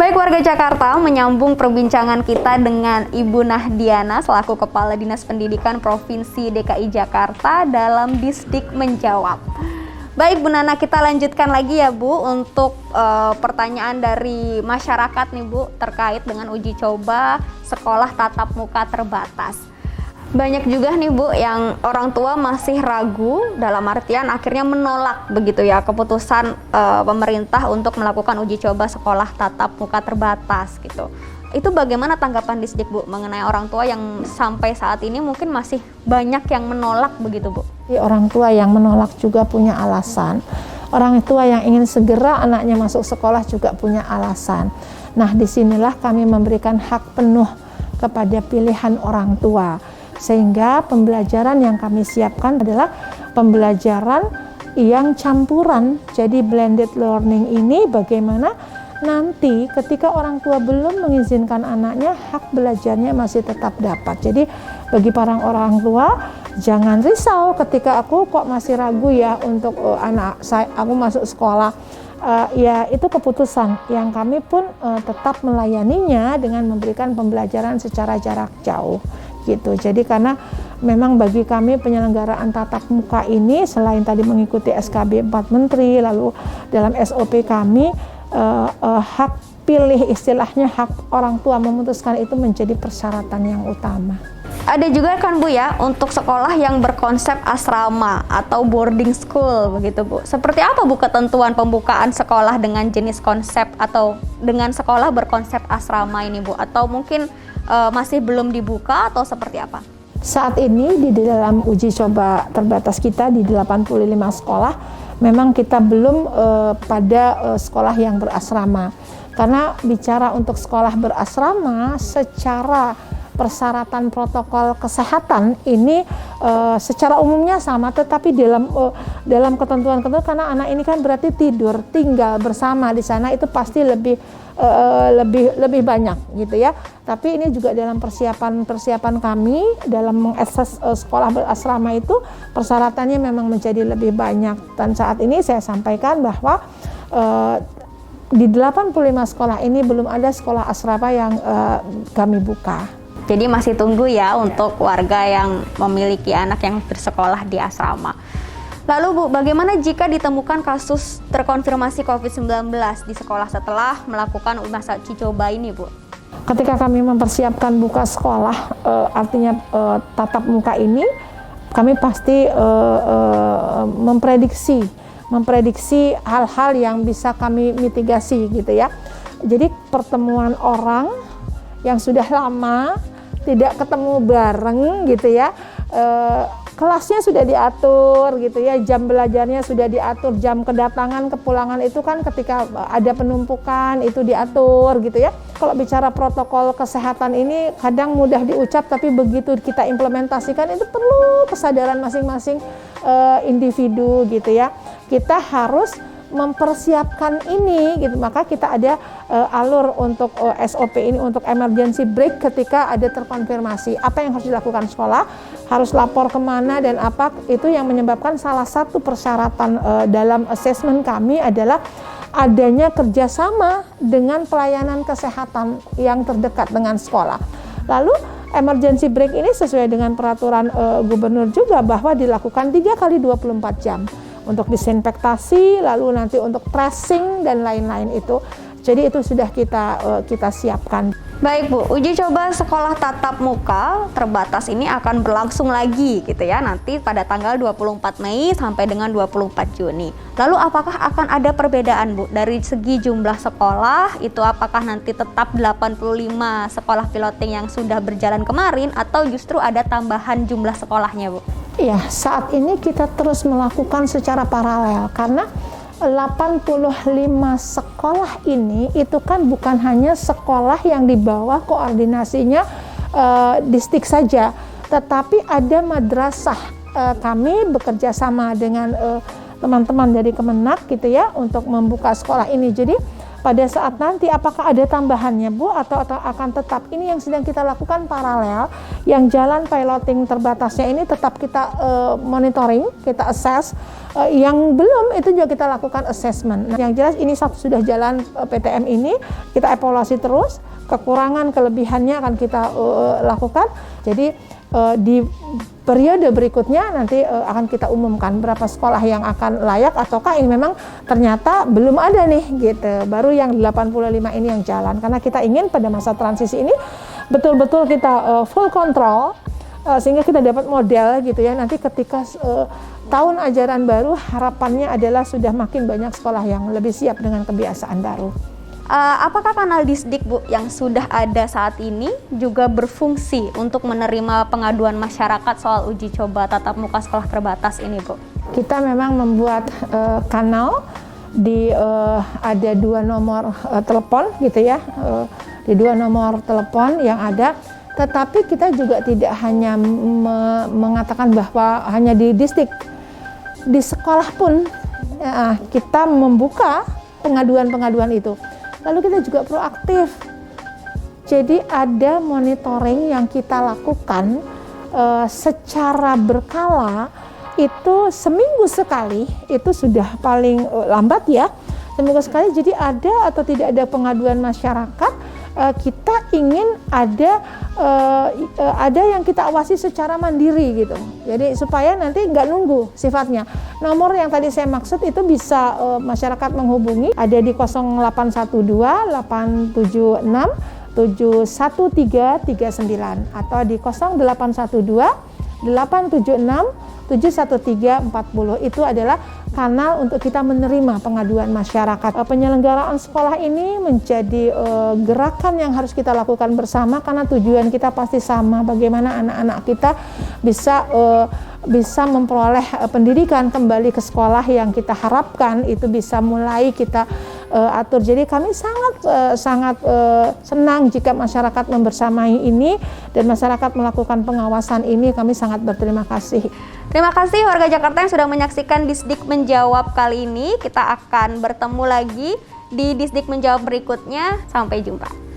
Baik warga Jakarta, menyambung perbincangan kita dengan Ibu Nahdiana selaku Kepala Dinas Pendidikan Provinsi DKI Jakarta dalam Disdik Menjawab. Baik Bu Nana, kita lanjutkan lagi ya Bu untuk pertanyaan dari masyarakat nih Bu terkait dengan uji coba sekolah tatap muka terbatas. Banyak juga nih Bu yang orang tua masih ragu, dalam artian akhirnya menolak begitu ya keputusan pemerintah untuk melakukan uji coba sekolah tatap muka terbatas gitu. Itu bagaimana tanggapan Disdik Bu mengenai orang tua yang sampai saat ini mungkin masih banyak yang menolak begitu Bu? Orang tua yang menolak juga punya alasan. Orang tua yang ingin segera anaknya masuk sekolah juga punya alasan. Nah, disinilah kami memberikan hak penuh kepada pilihan orang tua. Sehingga pembelajaran yang kami siapkan adalah pembelajaran yang campuran. Jadi blended learning ini bagaimana nanti ketika orang tua belum mengizinkan anaknya, hak belajarnya masih tetap dapat. Jadi bagi para orang tua, jangan risau ketika aku kok masih ragu ya untuk anak saya, aku masuk sekolah. Ya itu keputusan yang kami pun tetap melayaninya dengan memberikan pembelajaran secara jarak jauh gitu. Jadi karena memang bagi kami penyelenggaraan tatap muka ini selain tadi mengikuti SKB 4 Menteri, lalu dalam SOP kami hak pilih, istilahnya hak orang tua memutuskan itu menjadi persyaratan yang utama. Ada juga kan Bu ya untuk sekolah yang berkonsep asrama atau boarding school begitu Bu. Seperti apa Bu ketentuan pembukaan sekolah dengan jenis konsep atau dengan sekolah berkonsep asrama ini Bu? Atau mungkin masih belum dibuka atau seperti apa? Saat ini di dalam uji coba terbatas kita di 85 sekolah memang kita belum pada sekolah yang berasrama. Karena bicara untuk sekolah berasrama secara persyaratan protokol kesehatan ini secara umumnya sama, tetapi dalam ketentuan-ketentuan karena anak ini kan berarti tinggal bersama di sana itu pasti lebih banyak gitu ya. Tapi ini juga dalam persiapan kami dalam mengakses sekolah berasrama itu persyaratannya memang menjadi lebih banyak. Dan saat ini saya sampaikan bahwa di 85 sekolah ini belum ada sekolah asrama yang kami buka. Jadi masih tunggu ya untuk warga yang memiliki anak yang bersekolah di asrama. Lalu Bu, bagaimana jika ditemukan kasus terkonfirmasi COVID-19 di sekolah setelah melakukan masa uji coba ini Bu? Ketika kami mempersiapkan buka sekolah, artinya tatap muka ini, kami pasti memprediksi hal-hal yang bisa kami mitigasi gitu ya. Jadi pertemuan orang yang sudah lama tidak ketemu bareng gitu ya, kelasnya sudah diatur gitu ya, jam belajarnya sudah diatur, jam kedatangan kepulangan itu kan ketika ada penumpukan itu diatur gitu ya. Kalau bicara protokol kesehatan ini kadang mudah diucap tapi begitu kita implementasikan itu perlu kesadaran masing-masing individu gitu ya. Kita harus mempersiapkan ini gitu, maka kita ada alur untuk SOP ini untuk emergency break ketika ada terkonfirmasi. Apa yang harus dilakukan sekolah, harus lapor kemana dan apa, itu yang menyebabkan salah satu persyaratan dalam assessment kami adalah adanya kerjasama dengan pelayanan kesehatan yang terdekat dengan sekolah. Lalu emergency break ini sesuai dengan peraturan gubernur juga bahwa dilakukan 3 kali 24 jam. Untuk disinfektasi, lalu nanti untuk tracing dan lain-lain itu. Jadi itu sudah kita siapkan. Baik Bu, uji coba sekolah tatap muka terbatas ini akan berlangsung lagi gitu ya nanti pada tanggal 24 Mei sampai dengan 24 Juni. Lalu apakah akan ada perbedaan Bu dari segi jumlah sekolah itu, apakah nanti tetap 85 sekolah piloting yang sudah berjalan kemarin atau justru ada tambahan jumlah sekolahnya Bu? Ya, saat ini kita terus melakukan secara paralel karena 85 sekolah ini itu kan bukan hanya sekolah yang di bawah koordinasinya Disdik saja, tetapi ada madrasah. Kami bekerja sama dengan teman-teman dari Kemenak gitu ya untuk membuka sekolah ini. Jadi pada saat nanti apakah ada tambahannya Bu atau akan tetap. Ini yang sedang kita lakukan paralel, yang jalan piloting terbatasnya ini tetap kita monitoring, kita assess, yang belum itu juga kita lakukan assessment. Nah, yang jelas ini sudah jalan PTM ini, kita evaluasi terus, kekurangan kelebihannya akan kita lakukan. Jadi di periode berikutnya nanti akan kita umumkan berapa sekolah yang akan layak, ataukah ini memang ternyata belum ada nih gitu. Baru yang 85 ini yang jalan, karena kita ingin pada masa transisi ini betul-betul kita full control, sehingga kita dapat model gitu ya. Nanti ketika tahun ajaran baru, harapannya adalah sudah makin banyak sekolah yang lebih siap dengan kebiasaan baru. Apakah kanal Disdik Bu yang sudah ada saat ini juga berfungsi untuk menerima pengaduan masyarakat soal uji coba tatap muka sekolah terbatas ini Bu? Kita memang membuat kanal di ada 2 nomor telepon gitu ya, di 2 nomor telepon yang ada. Tetapi kita juga tidak hanya mengatakan bahwa hanya di Disdik, di sekolah pun kita membuka pengaduan-pengaduan itu. Lalu kita juga proaktif. Jadi ada monitoring yang kita lakukan secara berkala, itu seminggu sekali, itu sudah paling lambat ya, seminggu sekali. Jadi ada atau tidak ada pengaduan masyarakat, kita ingin ada yang kita awasi secara mandiri gitu. Jadi supaya nanti nggak nunggu sifatnya. Nomor yang tadi saya maksud itu bisa masyarakat menghubungi, ada di 0812 876 71339 atau di 0812 876 71340. Itu adalah kanal untuk kita menerima pengaduan masyarakat. Penyelenggaraan sekolah ini menjadi gerakan yang harus kita lakukan bersama, karena tujuan kita pasti sama, bagaimana anak-anak kita bisa memperoleh pendidikan kembali ke sekolah yang kita harapkan itu bisa mulai kita atur. Jadi kami sangat senang jika masyarakat membersamai ini dan masyarakat melakukan pengawasan ini. Kami sangat berterima kasih. Terima kasih warga Jakarta yang sudah menyaksikan Disdik Menjawab kali ini. Kita akan bertemu lagi di Disdik Menjawab berikutnya. Sampai jumpa.